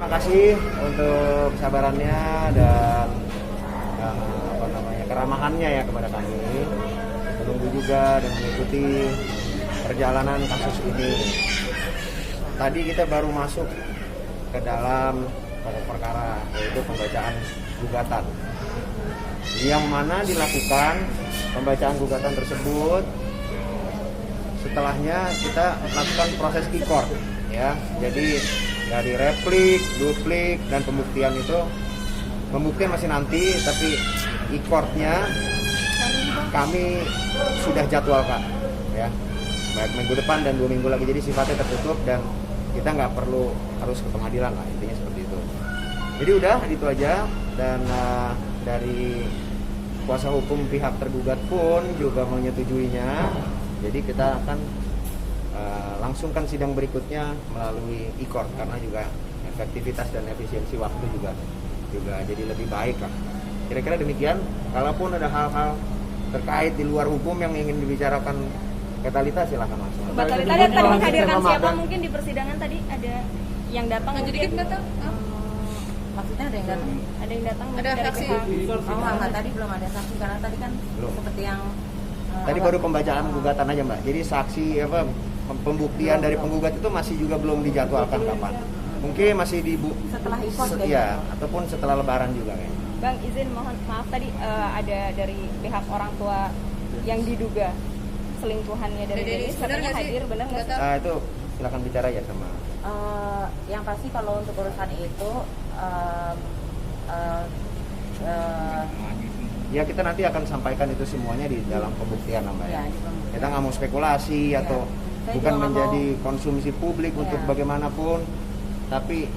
Terima kasih untuk kesabarannya dan keramahannya ya kepada kami. Menunggu juga dan mengikuti perjalanan kasus ini. Tadi kita baru masuk ke dalam pokok perkara, yaitu pembacaan gugatan. Yang mana dilakukan pembacaan gugatan tersebut, setelahnya kita lakukan proses e-court ya. Jadi dari replik, duplik dan pembuktian masih nanti, tapi e-courtnya kami sudah jadwalkan ya, baik minggu depan dan 2 minggu lagi. Jadi sifatnya tertutup dan kita nggak perlu harus ke pengadilan lah, intinya seperti itu. Jadi udah itu aja. Dan dari kuasa hukum pihak tergugat pun juga menyetujuinya. Jadi kita akan langsungkan sidang berikutnya melalui e-court karena juga efektivitas dan efisiensi waktu juga jadi lebih baik lah. Kira-kira demikian. Kalaupun ada hal-hal terkait di luar hukum yang ingin dibicarakan Mbak Thalita, silakan langsung. Mbak Thalita tadi menghadirkan siapa mungkin di persidangan tadi ada yang datang? Jadi kan datang? Maksudnya ada yang datang? Ada yang datang? Ada saksi? Enggak, tadi belum ada saksi karena tadi kan belum. Seperti yang Tadi baru pembacaan gugatan aja Mbak. Jadi saksi pembuktian dari penggugat itu masih juga belum dijadwalkan kapan. Mungkin masih setelah e-court ya, ataupun setelah lebaran juga kayaknya. Bang, izin mohon maaf tadi ada dari pihak orang tua yang diduga selingkuhannya dari Denis katanya hadir, benar nggak sih? Nah itu silakan bicara ya sama. Yang pasti kalau untuk urusan itu ya kita nanti akan sampaikan itu semuanya di dalam pembuktian Mbak ya. Kita nggak mau spekulasi ya. atau bukan menjadi konsumsi publik untuk bagaimanapun, tapi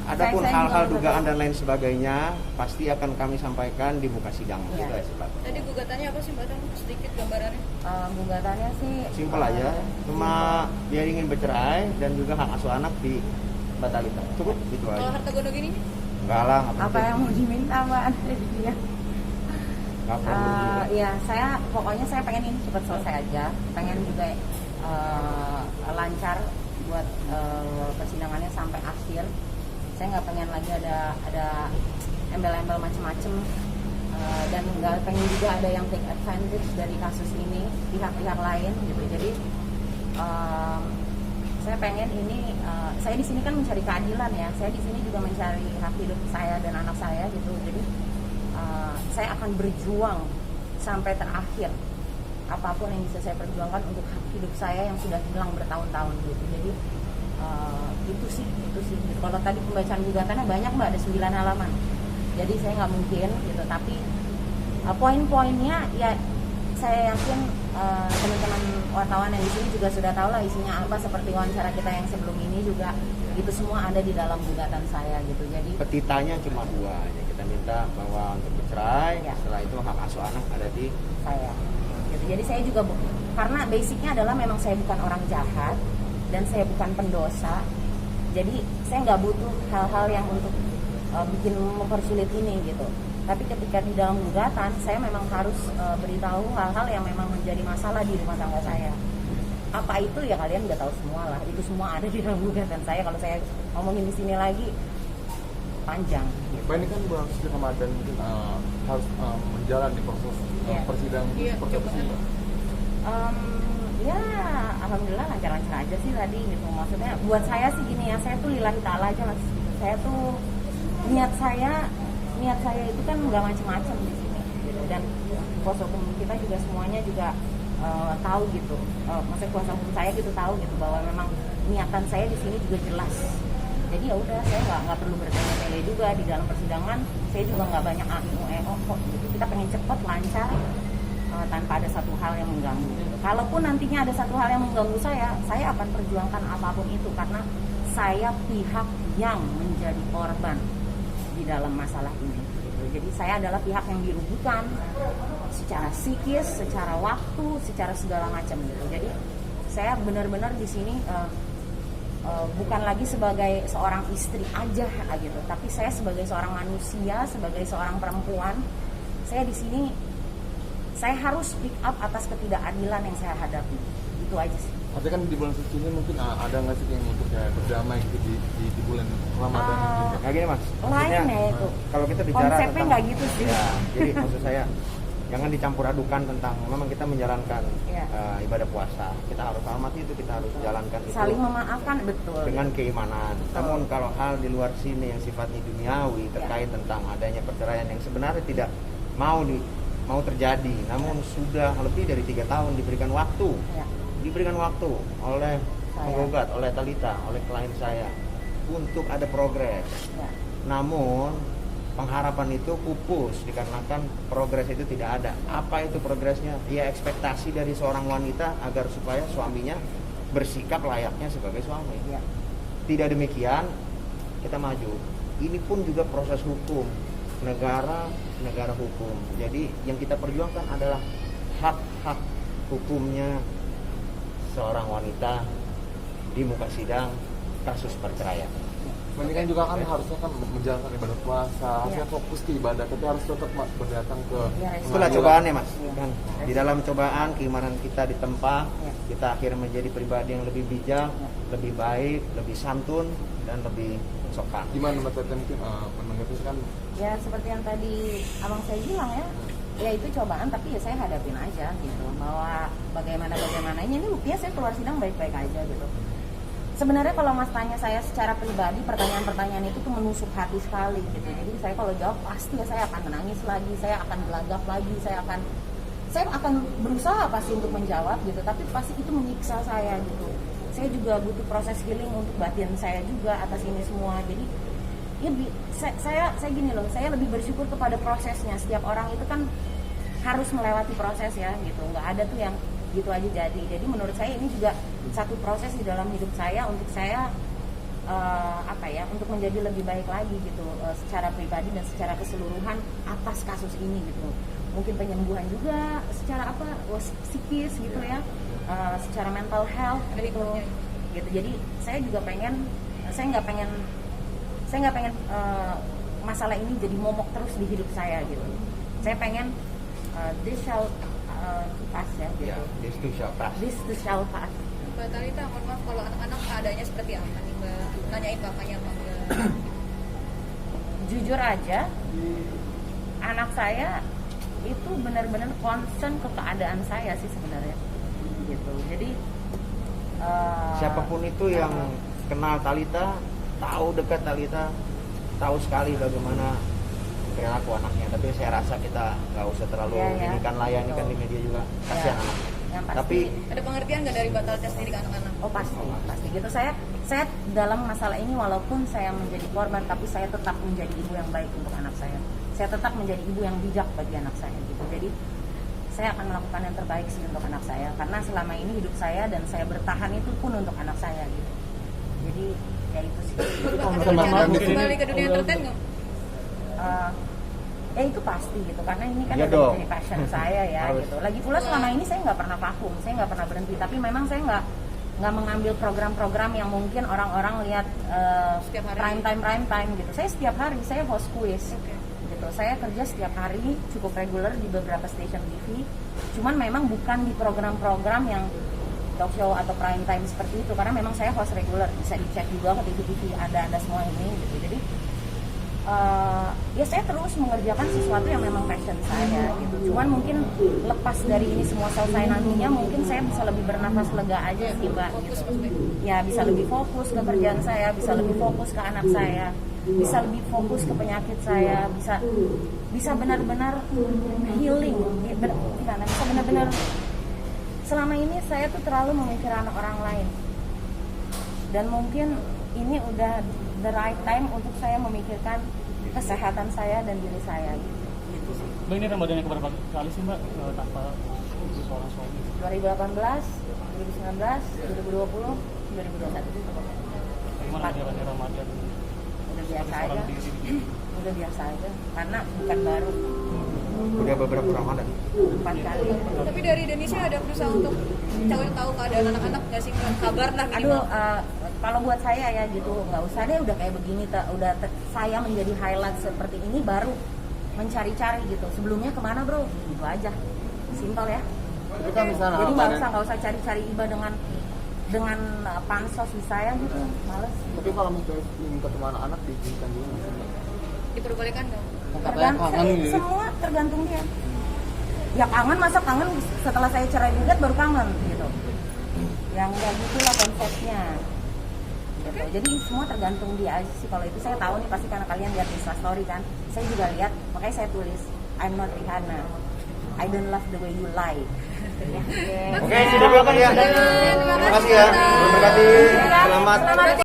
adapun hal-hal dugaan dan lain sebagainya pasti akan kami sampaikan di muka sidang. Gitu ya, Tadi gugatannya apa sih Mbak? Sedikit gambarannya. Gugatannya sih simpel aja, cuma dia ingin bercerai dan juga hak asuh anak di Mbak Thalita. Cukup gitu aja. Kalau harta gono gini? Enggak lah. Apa yang mau diminta Mbak? Dia. Ya pokoknya saya pengen ini cepat selesai aja. Pengen juga lancar buat persidangannya sampai akhir. Saya nggak pengen lagi ada embel-embel macem-macem, dan nggak pengen juga ada yang take advantage dari kasus ini pihak-pihak lain gitu. Jadi saya pengen ini, saya di sini kan mencari keadilan ya. Saya di sini juga mencari hak hidup saya dan anak saya gitu. Jadi saya akan berjuang sampai terakhir. Apapun yang bisa saya perjuangkan untuk hak hidup saya yang sudah hilang bertahun-tahun gitu. Jadi itu sih. Kalau tadi pembacaan gugatannya banyak Mbak, ada 9 halaman. Jadi saya nggak mungkin gitu. Tapi poin-poinnya ya saya yakin teman-teman wartawan yang di sini juga sudah tahu lah isinya apa. Seperti wawancara kita yang sebelum ini juga itu semua ada di dalam gugatan saya gitu. Jadi petitanya cuma 2 aja. Kita minta bahwa untuk bercerai, setelah itu hak asuh anak ada di saya. Gitu. Jadi saya juga karena basicnya adalah memang saya bukan orang jahat dan saya bukan pendosa. Jadi saya nggak butuh hal-hal yang untuk bikin mempersulit ini gitu. Tapi ketika di dalam gugatan saya memang harus beritahu hal-hal yang memang menjadi masalah di rumah tangga saya. Apa itu ya kalian udah tahu semua lah. Itu semua ada di dalam gugatan saya. Kalau saya ngomongin di sini lagi panjang. Pak, ini kan bulan suci Ramadan harus menjalani proses persidangan seperti apa sih? Ya alhamdulillah lancar-lancar aja sih tadi gitu. Maksudnya buat saya sih gini ya, saya tuh lillahi ta'ala aja Mas. Saya tuh niat saya itu kan nggak macem-macem di sini gitu. Dan kuasa hukum kita juga semuanya juga tahu gitu. Maksudnya kuasa hukum saya gitu tahu gitu bahwa memang niatan saya di sini juga jelas. Jadi ya udah, saya nggak perlu bertele-tele juga di dalam persidangan. Saya juga nggak banyak kok gitu. Kita pengen cepet lancar tanpa ada satu hal yang mengganggu. Kalaupun nantinya ada satu hal yang mengganggu saya akan perjuangkan apapun itu karena saya pihak yang menjadi korban di dalam masalah ini. Gitu. Jadi saya adalah pihak yang dirugikan secara psikis, secara waktu, secara segala macam gitu. Jadi saya benar-benar di sini bukan lagi sebagai seorang istri aja gitu, tapi saya sebagai seorang manusia, sebagai seorang perempuan, saya di sini saya harus speak up atas ketidakadilan yang saya hadapi. Itu aja sih. Tapi kan di bulan suci ini mungkin ada nggak sih yang untuk kayak berdamai gitu di bulan Ramadan gitu? Kayak gini mas, maksudnya Lain ya itu. kalau kita bicara Konsepnya tentang nggak gitu sih. ya, jadi maksud saya jangan dicampur adukan tentang memang kita menjalankan Ya. ibadah puasa, kita harus hormati itu, kita harus jalankan itu Saling memaafkan, betul. dengan keimanan. Namun kalau hal di luar sini yang sifatnya duniawi terkait tentang adanya perceraian yang sebenarnya tidak mau terjadi, namun sudah lebih dari 3 tahun diberikan waktu oleh penggugat, oleh Talita, oleh klien saya untuk ada progres. Ya. Namun pengharapan itu pupus dikarenakan progres itu tidak ada. Apa itu progresnya? Ya ekspektasi dari seorang wanita agar supaya suaminya bersikap layaknya sebagai suami. Ya. Tidak demikian, kita maju. Ini pun juga proses hukum, negara hukum. Jadi yang kita perjuangkan adalah hak-hak hukumnya seorang wanita di muka sidang kasus perceraian. Ini kan juga kan harusnya kan menjalankan ibadah puasa, harusnya fokus ke ibadah, tapi harus tetap berdatang ke Itulah cobaannya mas, kan? Di dalam cobaan keimanan kita ditempa, kita akhirnya menjadi pribadi yang lebih bijak, lebih baik, lebih santun, dan lebih sopan. Gimana Mbak Teten mungkin menanggapi kan? Ya seperti yang tadi abang saya bilang ya itu cobaan, tapi ya saya hadapin aja gitu, bahwa bagaimananya ini buktinya saya keluar sidang baik-baik aja gitu. Sebenarnya kalau mas tanya saya secara pribadi, pertanyaan-pertanyaan itu tuh menusuk hati sekali gitu. Jadi saya kalau jawab pasti ya saya akan menangis lagi, saya akan gelagap lagi, saya akan berusaha pasti untuk menjawab gitu, tapi pasti itu menyiksa saya gitu. Saya juga butuh proses healing untuk batin saya juga atas ini semua. Jadi ya saya gini loh, saya lebih bersyukur kepada prosesnya. Setiap orang itu kan harus melewati proses ya gitu, nggak ada tuh yang gitu aja jadi. Jadi menurut saya ini juga satu proses di dalam hidup saya untuk saya untuk menjadi lebih baik lagi gitu, secara pribadi dan secara keseluruhan atas kasus ini gitu. Mungkin penyembuhan juga secara psikis gitu ya, secara mental health gitu. Jadi saya juga saya nggak pengen masalah ini jadi momok terus di hidup saya gitu. Saya pengen this shall pass ya gitu. This too shall pass. This too shall pass. Mbak Talita, mohon maaf kalau anak-anak keadaannya seperti apa nih Mbak? Nanyain bapaknya apa enggak? Jujur aja, anak saya itu benar-benar concern ke keadaan saya sih sebenarnya gitu. Jadi siapapun itu yang kenal Talita, tahu dekat Talita, tahu sekali bagaimana perilaku anaknya. Tapi saya rasa kita nggak usah terlalu ini kan layani kan di media juga, kasihan anak. Tapi ada pengertian nggak dari Mbak Talita sendiri ke anak-anak? Oh pasti gitu. Saya dalam masalah ini walaupun saya menjadi korban, tapi saya tetap menjadi ibu yang baik untuk anak saya. Saya tetap menjadi ibu yang bijak bagi anak saya gitu. Jadi saya akan melakukan yang terbaik sih untuk anak saya, karena selama ini hidup saya dan saya bertahan itu pun untuk anak saya gitu. Jadi ya itu sih. Kembali ke dunia entertain nggak? Ya itu pasti gitu, karena ini kan ya udah jadi passion saya ya gitu. Lagi pula selama ini saya nggak pernah vakum, saya nggak pernah berhenti, tapi memang saya nggak mengambil program-program yang mungkin orang-orang lihat prime time gitu. Saya setiap hari saya host quiz gitu. Saya kerja setiap hari cukup reguler di beberapa stasiun TV, cuman memang bukan di program-program yang talk show atau prime time seperti itu, karena memang saya host reguler, bisa dicek juga ke TV ada semua ini gitu. Jadi ya saya terus mengerjakan sesuatu yang memang passion saya gitu. Cuman mungkin lepas dari ini semua selesai nantinya, mungkin saya bisa lebih bernafas lega aja sih Mbak gitu. Ya bisa lebih fokus ke kerjaan saya, bisa lebih fokus ke anak saya, bisa lebih fokus ke penyakit saya, bisa benar-benar healing, bisa benar-benar. Selama ini saya tuh terlalu memikirkan orang lain, dan mungkin ini udah the right time untuk saya memikirkan kesehatan saya dan diri saya gitu sih. Mbak, ini Ramadan yang keberapa kali sih Mbak tanpa seorang suami? 2018, 2019, 2020, 2021. Gimana jalannya Ramadan? Udah biasa aja. Udah biasa aja, karena bukan baru. udah beberapa Ramadan. 4 kali. Tapi dari Indonesia ada berusaha untuk cari tahu keadaan anak-anak nggak sih, kabar lah Aduh, minimal. kalau buat saya ya gitu, nggak usah deh udah kayak begini, saya menjadi highlight seperti ini baru mencari-cari gitu. Sebelumnya kemana bro? Gitu aja. simpel ya. Tapi kan misalnya Jadi nggak usah cari-cari iba dengan pansos di saya gitu, males. tapi kalau misalnya ingin ketemu anak-anak diizinkan juga nggak sih? Diperbolehkan dong. Semua tergantung dia. Ya kangen, masa kangen setelah saya cerai gugat baru kangen gitu. Yang nggak gitulah konsepnya. Gitu. Jadi semua tergantung dia aja sih. Kalau itu saya tahu nih pasti karena kalian lihat Insta story kan. Saya juga lihat, makanya saya tulis I'm not Rihanna. I don't love the way you lie. Oke, sudah berapa ya? Terima kasih ya. Terima kasih. Selamat